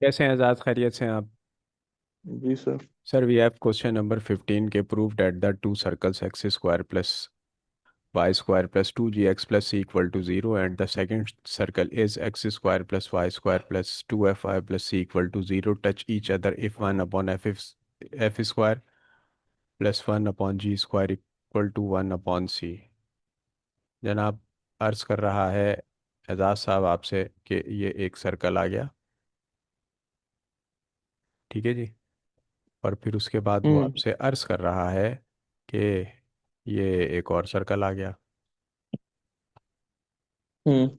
कैसे हैं आजाद, खैरियत से हैं आप? जी sir. Sir, we have question number 15 के prove that the two circles x square plus y square plus 2gx plus c equal to zero and the second circle is x square plus y square plus 2fy plus c equal to zero touch each other if one upon f square plus one upon g square equal to one upon c. जनाब, अर्ज कर रहा है एजाज साहब आपसे कि ये एक सर्कल आ गया। ठीक है जी। और फिर उसके बाद वो हम्म। आपसे अर्ज कर रहा है कि ये एक और सर्कल आ गया। हम्म।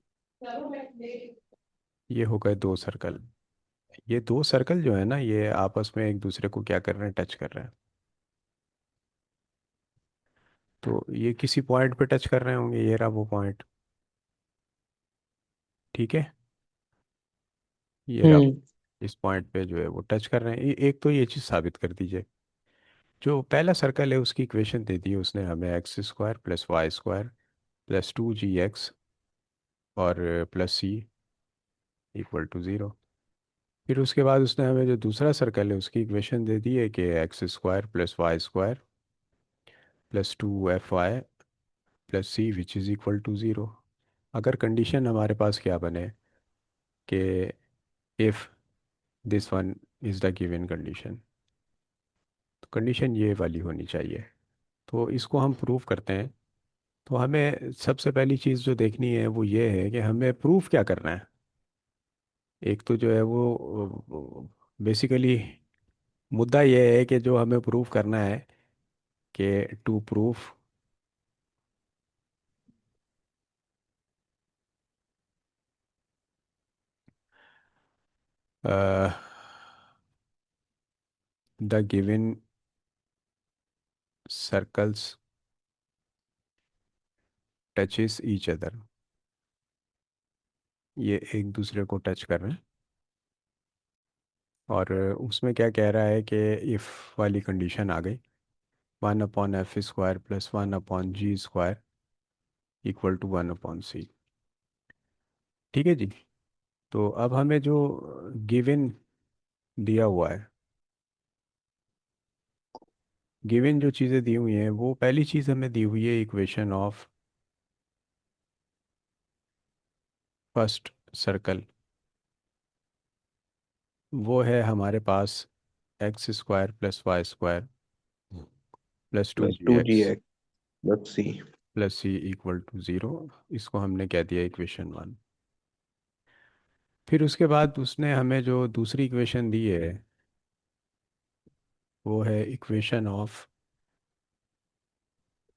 ये हो गए दो सर्कल। ये दो सर्कल जो है ना, ये आपस में एक दूसरे को क्या कर रहे हैं, टच कर रहे हैं। तो ये किसी पॉइंट पे टच कर रहे होंगे, ये रहा वो पॉइंट। ठीक है, ये रहा। हम्म। इस पॉइंट पे जो है वो टच कर रहे हैं। एक तो ये चीज़ साबित कर दीजिए। जो पहला सर्कल है उसकी इक्वेशन दे दी उसने हमें, x square plus y square plus 2gx और plus c equal to zero. फिर उसके बाद उसने हमें जो दूसरा सर्कल है उसकी इक्वेशन दे दी है कि x square plus y square plus 2fy plus c which is equal to zero. अगर कंडीशन हमारे पास क्या बने कि if this one is the given condition, तो कंडीशन ये वाली होनी चाहिए। तो इसको हम प्रूव करते हैं। तो हमें सबसे पहली चीज़ जो देखनी है वो ये है कि हमें प्रूफ क्या करना है। एक तो जो है वो बेसिकली मुद्दा ये है कि जो हमें प्रूफ करना है कि to proof the given circles touches each other. ये एक दूसरे को टच कर रहे हैं। और उसमें क्या कह रहा है कि इफ़ वाली कंडीशन आ गई, one upon f square plus one upon g square equal to one upon c. ठीक है जी। तो अब हमें जो गिवन दिया हुआ है, गिवन जो चीज़ें दी हुई हैं, वो पहली चीज़ हमें दी हुई है इक्वेशन ऑफ फर्स्ट सर्कल। वो है हमारे पास x square plus y square plus two plus g two g x x plus c. Plus c equal to zero. इसको हमने कह दिया इक्वेशन वन। फिर उसके बाद उसने हमें जो दूसरी इक्वेशन दी है वो है इक्वेशन ऑफ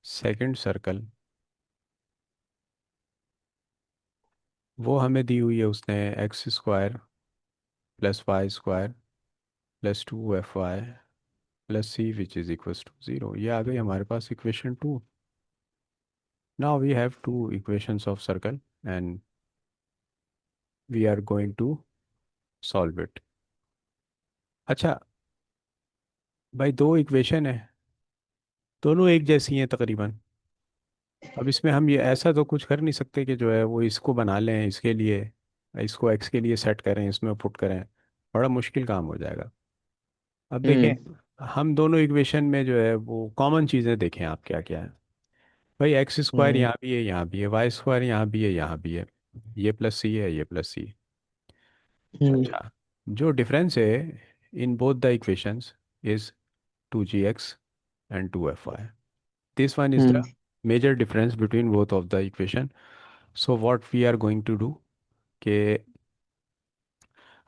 सेकंड सर्कल। वो हमें दी हुई है उसने, x square plus y square plus 2fy plus c which is equals to zero. ये आ गई हमारे पास equation two. Now we have two equations of circle and we are going to solve it. अच्छा भाई, दो इक्वेशन है, दोनों एक जैसी हैं तकरीबन। अब इसमें हम ये ऐसा तो कुछ कर नहीं सकते कि जो है वो इसको बना लें, इसके लिए इसको एक्स के लिए सेट करें, इसमें पुट करें। बड़ा मुश्किल काम हो जाएगा। अब देखें, हम्म। हम दोनों इक्वेशन में जो है वो कॉमन चीज़ें देखें आप क्या क्या है। भाई, एक्स स्क्वायर हम्म। यहाँ भी है, यहाँ भी है, वाई स्क्वायर यहाँ भी है, यहाँ भी है। ये प्लस सी है, ये प्लस सी। हम्म। अच्छा, जो डिफरेंस है in both the equations is 2gx and 2fy। This one is the hmm. Major difference between both of the equation. So what we are going to do कि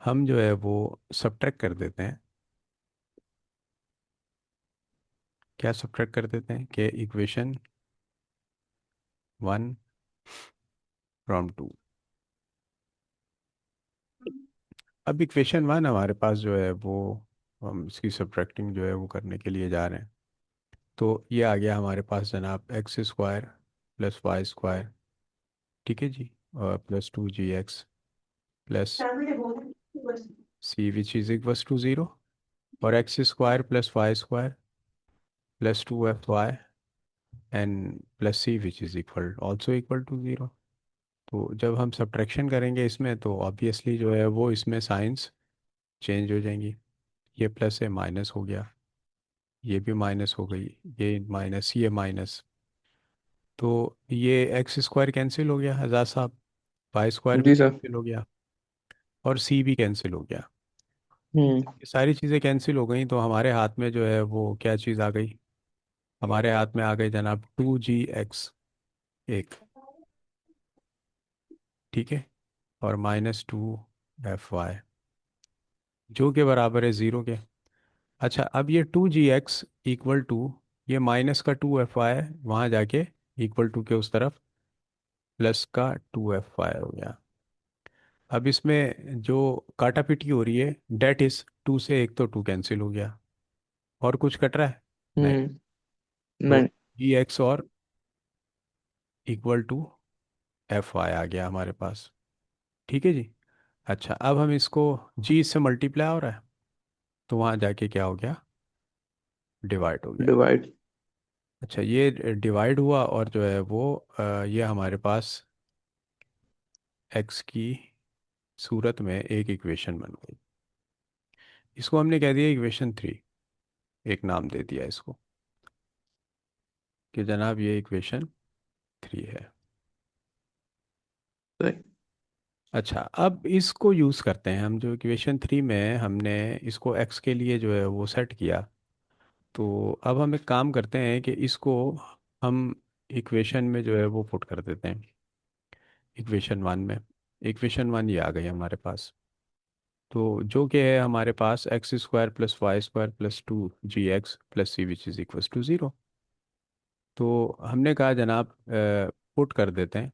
हम जो है वो सब्ट्रैक्ट कर देते हैं। क्या सब्ट्रैक्ट कर देते हैं कि इक्वेशन वन फ्रॉम टू। अब इक्वेशन वन हमारे पास जो है वो, हम इसकी सब्ट्रैक्टिंग जो है वो करने के लिए जा रहे हैं। तो ये आ गया हमारे पास जनाब, x square plus y square. ठीक है जी। और plus 2gx plus c which is equals to zero. और x square plus y square plus 2fy and plus c which is equal also equal to zero. तो जब हम subtraction करेंगे इसमें तो ऑब्वियसली जो है वो इसमें साइंस चेंज हो जाएंगी। ये प्लस है, माइनस हो गया, ये भी माइनस हो गई, ये माइनस, ये माइनस। तो ये एक्स स्क्वायर कैंसिल हो गया आज़ाद साहब, वाई स्क्वायर भी जी सर। कैंसिल हो गया, और सी भी कैंसिल हो गया। हम्म। ये सारी चीज़ें कैंसिल हो गई, तो हमारे हाथ में जो है वो क्या चीज़ आ गई? हमारे हाथ में आ गई जनाब 2g x, एक, ठीक है, और -2 fy, जो के बराबर है ज़ीरो के। अच्छा, अब ये 2g x इक्वल टू, ये माइनस का 2 fy है, वहाँ जाके इक्वल टू के उस तरफ प्लस का 2 fy हो गया। अब इसमें जो काटा पीटी हो रही है, डेट इज, टू से एक तो टू कैंसिल हो गया, और कुछ कट रहा है? नहीं। हम्म। तो नहीं। g x और इक्वल टू fy आ गया हमारे पास, ठीक है जी। अच्छा, अब हम इसको, g से मल्टीप्लाई हो रहा है, तो वहाँ जाके क्या हो गया? डिवाइड हो गया। डिवाइड। अच्छा, ये डिवाइड हुआ, और जो है वो ये हमारे पास x की सूरत में एक इक्वेशन बन गई। इसको हमने कह दिया इक्वेशन 3, एक नाम दे दिया इसको कि जनाब ये इक्वेशन 3 है। सही। अच्छा, अब इसको यूज़ करते हैं हम, जो इक्वेशन 3 में हमने इसको x के लिए जो है वो सेट किया। तो अब हम एक काम करते हैं कि इसको हम इक्वेशन में जो है वो पुट कर देते हैं, इक्वेशन 1 में। इक्वेशन 1 ये आ गई हमारे पास। तो जो कि है हमारे पास x² + y² + 2gx + c which is equals to 0। तो हमने कहा जनाब पुट कर देते हैं,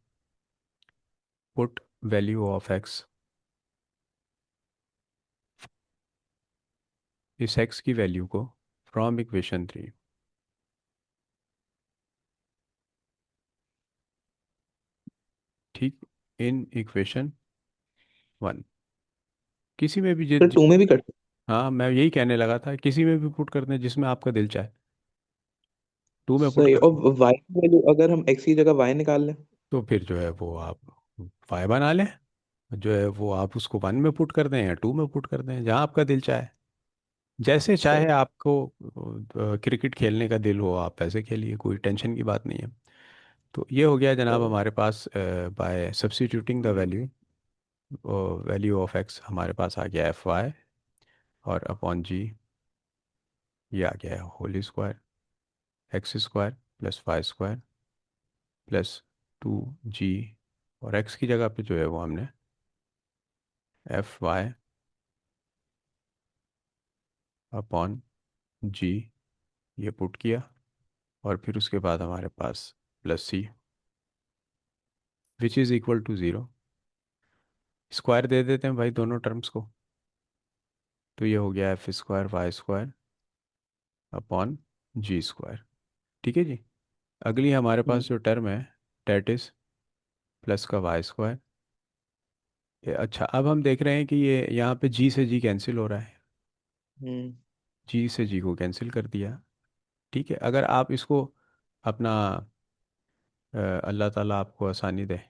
पुट वैल्यू ऑफ x, इस x की वैल्यू को फ्रॉम इक्वेशन 3, ठीक, इन इक्वेशन 1, किसी में भी सर टू में भी करते हाँ, मैं यही कहने लगा था, किसी में भी पुट कर दें जिसमें आपका दिल चाहे, 2 में पुट सही। कर और दें। वाई की वैल्यू अगर हम एक्स की जगह वाई निकाल लें? तो फिर जो है वो आप y बना लें, जो है वो आप उसको 1 में पुट कर दें या 2 में पुट कर दें, जहाँ आपका दिल चाहे। जैसे चाहे सही। आपको क्रिकेट खेलने का दिल हो आप वैसे खेलिए, कोई टेंशन की बात नहीं है। तो ये हो गया जनाब सही। हमारे पास, by substituting the value, value of x हमारे पास आ गया fy, और अपॉन g ये आ गया whole square, x² + y² +2g, और x की जगह पे जो है वो हमने fy अपॉन g ये पुट किया, और फिर उसके बाद हमारे पास +c which is equal to 0। Square दे देते हैं भाई दोनों टर्म्स को, तो ये हो गया f² y² अपॉन g², ठीक है जी। अगली हमारे पास हम्म। जो टर्म है, डेट इज प्लस का y²। अच्छा, अब हम देख रहे हैं कि ये यहाँ पे g से g कैंसिल हो रहा है, हम्म। g से g को कैंसिल कर दिया, ठीक है। अगर आप इसको अपना, अल्लाह ताला आपको आसानी दे,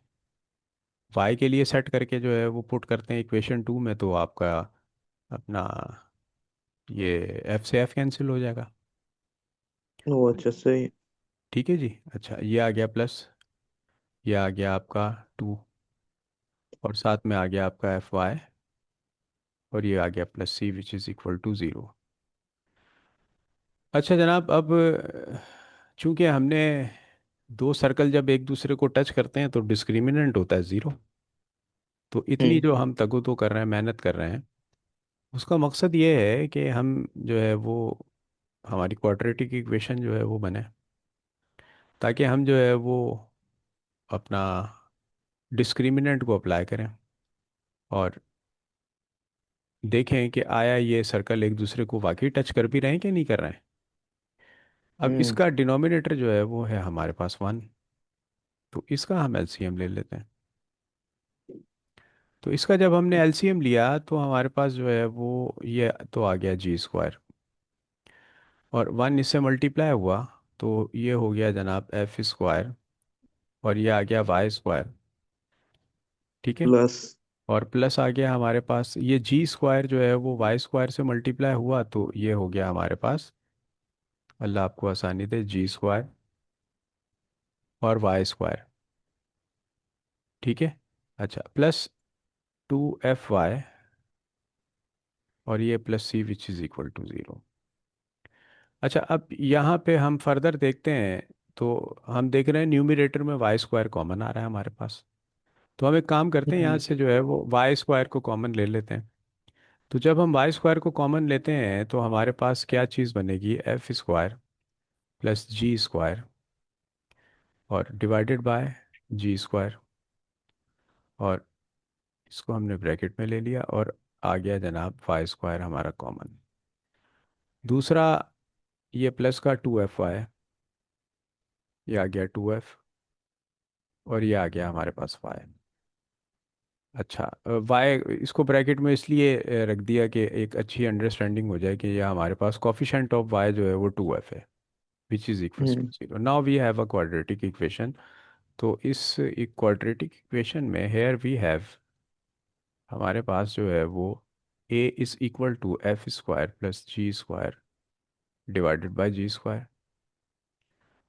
y के लिए सेट करके जो है वो पुट करते हैं इक्वेशन 2 में, तो आपका अपना ये f से f कैंसिल हो जाएगा, ओ अच्छा, सही। ठीक है जी। अच्छा, ये आ गया प्लस, ये आ गया आपका 2, और साथ में आ गया आपका fy, और ये आ गया +c which is equal to 0। अच्छा जनाब, अब चूंकि हमने दो सर्कल जब एक दूसरे को टच करते हैं तो डिस्क्रिमिनेंट होता है 0। तो इतनी हम्म। जो हम तगो कर रहे हैं, मेहनत कर रहे हैं, उसका मकसद ये है कि हम जो है वो हमारी क्वाड्रेटिक इक्वेशन जो है वो बने, ताकि हम जो है वो अपना डिस्क्रिमिनेंट को अप्लाई करें, और देखें कि आया ये सर्कल एक दूसरे को वाकई टच कर भी रहे हैं कि नहीं कर रहे हैं। अब हम्म। इसका डिनोमिनेटर जो है वो है हमारे पास 1, तो इसका हम एलसीएम ले लेते हैं। तो इसका जब हमने एलसीएम लिया तो हमारे पास जो है वो ये तो आ गया g², और 1 इससे मल्टीप्लाई हुआ, तो ये हो गया जनाब f², और ये आ गया y², ठीक है। प्लस। और प्लस आ गया हमारे पास ये जी स्क्वायर जो है वो वाई स्क्वायर से मल्टीप्लाई हुआ, तो ये हो गया हमारे पास, अल्लाह आपको आसानी दे, जी स्क्वायर और वाई स्क्वायर। ठीक है। अच्छा, प्लस 2FY, और ये plus c which is equal to zero. अच्छा, अब यहाँ पे हम फर्दर देखते हैं, तो हम देख रहे हैं न्यूमरेटर में वाई स्क्वायर कॉमन आ रहा है हमारे पास। तो हम एक काम करते हैं, यहाँ हम्म से जो है वो वाई स्क्वायर को कॉमन ले लेते हैं। तो जब हम वाई स्क्वायर को कॉमन लेते हैं तो हमारे पास क्या चीज़ बनेगी, F square plus g square और डिवाइडेड बाय जी स्क्वायर, और इसको हमने ब्रैकेट में ले लिया, और आ गया जनाब वाई स्क्वायर हमारा कॉमन। दूसरा, ये प्लस का 2FY, ये आ गया 2F, और ये आ गया हमारे पास वाई। अच्छा, वाई इसको ब्रैकेट में इसलिए रख दिया कि एक अच्छी अंडरस्टैंडिंग हो जाए कि ये हमारे पास कॉफिशेंट ऑफ वाई जो है वो 2F है, which is equals to hmm zero. Now we have a quadratic equation. तो इस एक क्वाड्रेटिक इक्वेशन में हेयर वी हैव, हमारे पास जो है वो a is equal to f square plus g square divided by g square,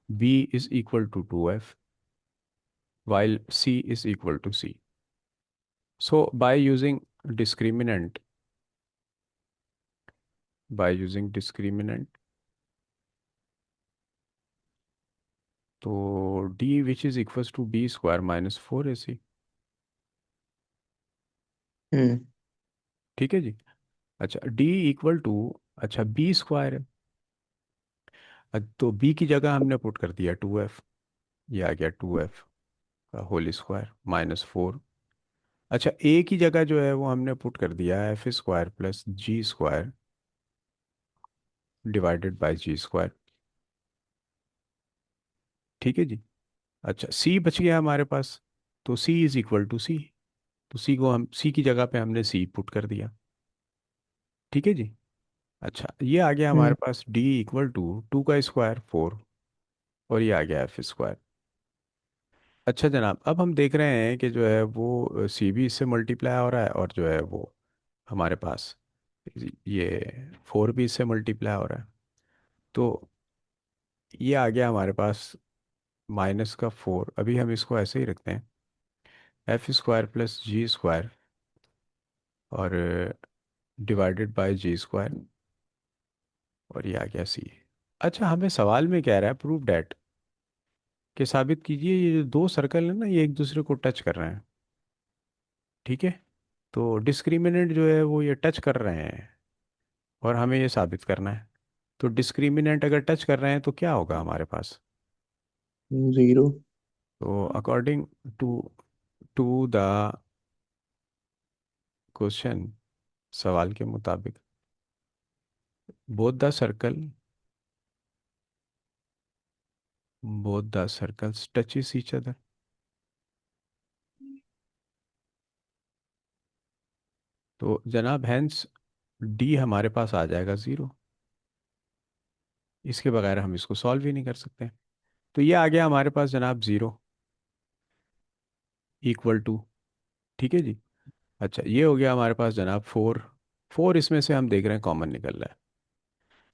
b is equal to 2F, while c is equal to c. So discriminant, by using discriminant, तो d which is equals to b square minus 4ac। हम्म ठीक है जी। अच्छा, d equal to, अच्छा b square है, तो b की जगह हमने पुट कर दिया 2F, ये आ गया 2F का होल स्क्वायर माइनस 4। अच्छा, a की जगह जो है वो हमने पुट कर दिया f square plus g square divided by g square. ठीक है जी। अच्छा, c बच गया हमारे पास, तो c इज इक्वल टू सी, तो सी को हम, सी की जगह पे हमने सी पुट कर दिया। ठीक है जी। अच्छा, ये आ गया हमारे हम्म पास डी इक्वल टू 2 का स्क्वायर 4, और ये आ गया एफ स्क्वायर। अच्छा जनाब, अब हम देख रहे हैं कि जो है वो सी भी इससे मल्टीप्लाई हो रहा है, और जो है वो हमारे पास ये 4 भी इससे मल्टीप्लाई हो रहा है। तो ये आ गया हमारे पास -का 4, अभी हम इसको ऐसे ही रखते हैं, F square plus g square और डिवाइडेड बाय जी स्क्वायर, और ये आ गया सी। अच्छा, हमें सवाल में कह रहा है प्रूव डैट, कि साबित कीजिए ये जो दो सर्कल है ना ये एक दूसरे को टच कर रहे हैं। ठीक है। तो डिस्क्रिमिनेंट जो है वो ये टच कर रहे हैं, और हमें ये साबित करना है। तो डिस्क्रिमिनेंट अगर टच कर रहे हैं तो क्या होगा हमारे पास, जीरो। तो according to to the question, सवाल के मुताबिक, both the circle, both the circles touches each other. तो जनाब हैंस डी हमारे पास आ जाएगा ज़ीरो, इसके बगैर हम इसको सॉल्व ही नहीं कर सकते। तो ये आ गया हमारे पास जनाब ज़ीरो इक्वल टू। ठीक है जी। अच्छा, ये हो गया हमारे पास जनाब 4, 4 इसमें से हम देख रहे हैं कॉमन निकल रहा है।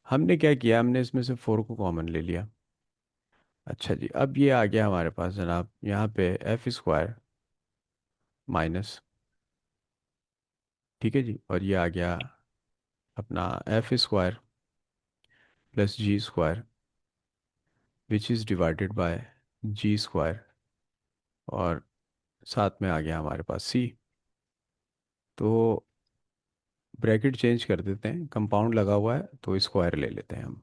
हमने क्या किया, हमने इसमें से 4 को कॉमन ले लिया। अच्छा जी, अब ये आ गया हमारे पास जनाब यहाँ पे एफ स्क्वायर माइनस, ठीक है जी, और ये आ गया अपना f square plus g square which is divided by g square, और साथ में आ गया हमारे पास सी। तो ब्रैकेट चेंज कर देते हैं, कंपाउंड लगा हुआ है तो स्क्वायर ले लेते हैं हम।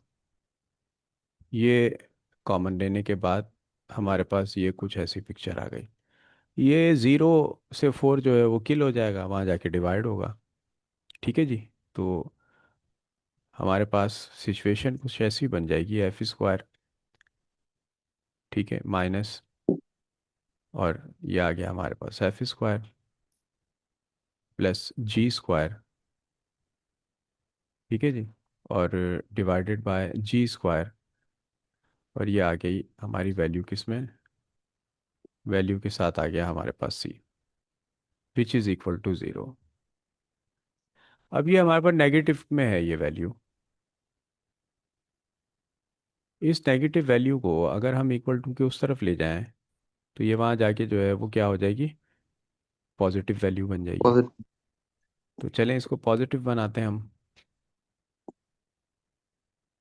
ये कॉमन लेने के बाद हमारे पास ये कुछ ऐसी पिक्चर आ गई। ये 0 से 4 जो है वो किल हो जाएगा, वहाँ जाके डिवाइड होगा। ठीक है जी। तो हमारे पास सिचुएशन कुछ ऐसी बन जाएगी, एफ स्क्वायर, ठीक है, माइनस, और ये आ गया हमारे पास f square plus g square, ठीक है जी, और डिवाइडेड बाय जी स्क्वायर, और ये आ गई हमारी वैल्यू किस में, वैल्यू के साथ आ गया हमारे पास c, which is equal to zero. अब ये हमारे पास नेगेटिव में है ये वैल्यू। इस नेगेटिव वैल्यू को अगर हम इक्वल टू के उस तरफ ले जाएं तो ये वहाँ जाके जो है वो क्या हो जाएगी, पॉजिटिव वैल्यू बन जाएगी। पॉजिटिव। तो चलें इसको पॉजिटिव बनाते हैं हम।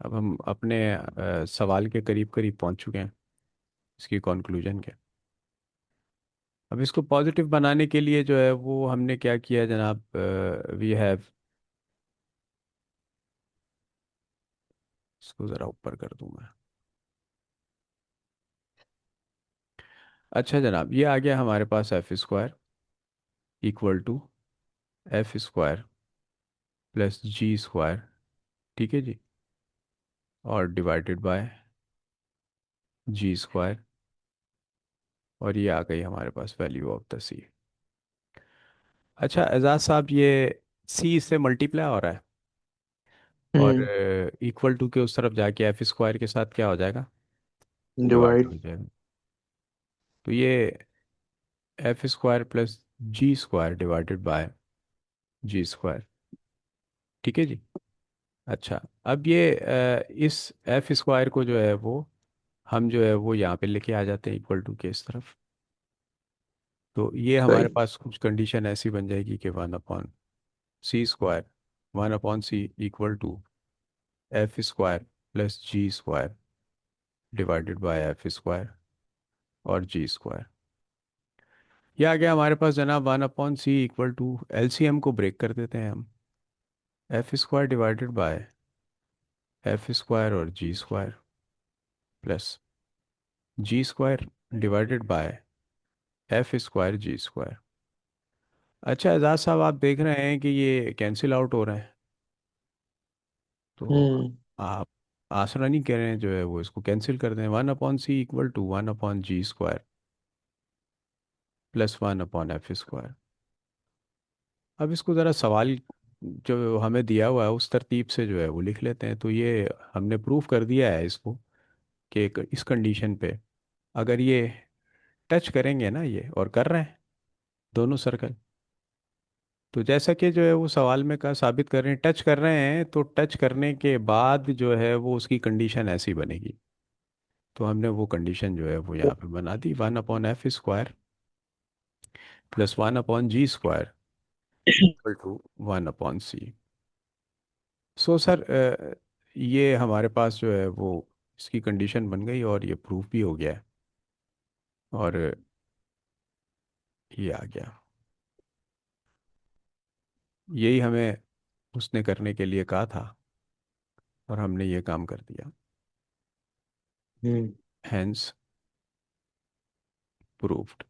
अब हम अपने सवाल के करीब करीब पहुंच चुके हैं इसकी कंक्लूजन के। अब इसको पॉजिटिव बनाने के लिए जो है वो हमने क्या किया जनाब, वी हैव, इसको ज़रा ऊपर कर दूं मैं। अच्छा जनाब, ये आ गया हमारे पास f square equal to f square plus g square, ठीक है जी, और डिवाइडेड बाय जी स्क्वायर। और ये आ गई हमारे पास वैल्यू ऑफ द सी। अच्छा एजाज साहब, ये सी इससे मल्टीप्लाई हो रहा है और हम्म। इक्वल टू के उस तरफ जाके एफ स्क्वायर के साथ क्या हो जाएगा, डिवाइड डिवाइड। हो जाएगा। तो ये f square plus g square divided by g square, ठीक है जी। अच्छा, अब ये इस एफ स्क्वायर को जो है वो हम जो है वो यहाँ पे लेके आ जाते हैं इक्वल टू के इस तरफ। तो ये हमारे सही। पास कुछ कंडीशन ऐसी बन जाएगी कि one upon c square, one upon c equal to f square plus g square divided by f square और जी स्क्वायर। ये आ गया हमारे पास जनाब one upon c equal to, LCM को ब्रेक कर देते हैं हम, f square divided by f square और g square plus g square divided by f square g square. अच्छा एजाज साहब, आप देख रहे हैं कि ये कैंसिल आउट हो रहे हैं, तो हम्म। आप आसानी कह रहे हैं जो है वो इसको कैंसिल कर दें, one upon c equal to one upon g square plus one upon f square. अब इसको ज़रा सवाल जो हमें दिया हुआ है उस तरतीब से जो है वो लिख लेते हैं। तो ये हमने प्रूफ कर दिया है इसको कि इस कंडीशन पे अगर ये टच करेंगे ना ये, और कर रहे हैं दोनों सर्कल, तो जैसा कि जो है वो सवाल में का साबित कर रहे हैं टच कर रहे हैं, तो टच करने के बाद जो है वो उसकी कंडीशन ऐसी बनेगी। तो हमने वो कंडीशन जो है वो यहाँ पे बना दी, one upon f square plus one upon g square equal to one upon c. So sir, ये हमारे पास जो है वो इसकी कंडीशन बन गई और ये प्रूफ भी हो गया है और ये आ गया। यही हमें उसने करने के लिए कहा था और हमने ये काम कर दिया। हम्म। Hence proofed.